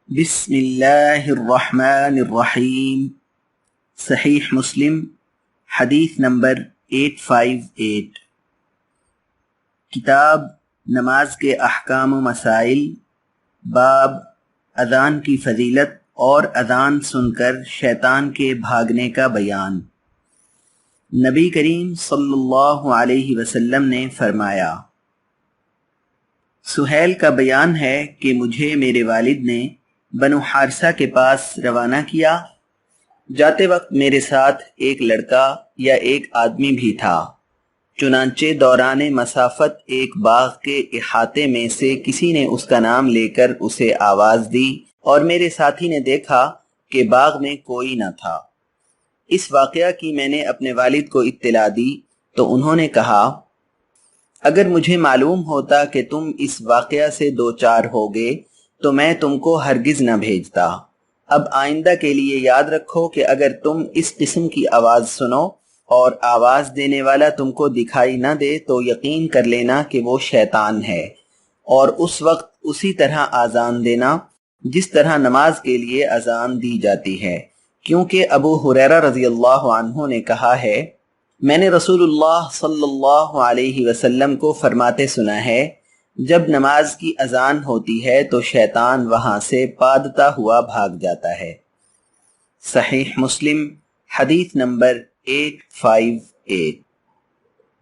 بسم اللہ الرحمن الرحیم۔ صحیح مسلم حدیث نمبر 858۔ کتاب نماز کے احکام و مسائل، باب اذان کی فضیلت اور اذان سن کر شیطان کے بھاگنے کا بیان۔ نبی کریم صلی اللہ علیہ وسلم نے فرمایا، سہیل کا بیان ہے کہ مجھے میرے والد نے بنو حارثہ کے پاس روانہ کیا۔ جاتے وقت میرے ساتھ ایک لڑکا یا ایک آدمی بھی تھا، چنانچہ دوران مسافت ایک باغ کے احاطے میں سے کسی نے اس کا نام لے کر اسے آواز دی، اور میرے ساتھی نے دیکھا کہ باغ میں کوئی نہ تھا۔ اس واقعہ کی میں نے اپنے والد کو اطلاع دی تو انہوں نے کہا، اگر مجھے معلوم ہوتا کہ تم اس واقعہ سے دوچار ہوگے تو میں تم کو ہرگز نہ بھیجتا۔ اب آئندہ کے لیے یاد رکھو کہ اگر تم اس قسم کی آواز سنو اور آواز دینے والا تم کو دکھائی نہ دے تو یقین کر لینا کہ وہ شیطان ہے، اور اس وقت اسی طرح آذان دینا جس طرح نماز کے لیے اذان دی جاتی ہے، کیونکہ ابو ہریرہ رضی اللہ عنہ نے کہا ہے، میں نے رسول اللہ صلی اللہ علیہ وسلم کو فرماتے سنا ہے، جب نماز کی اذان ہوتی ہے تو شیطان وہاں سے پادتا ہوا بھاگ جاتا ہے۔ صحیح مسلم حدیث نمبر 858۔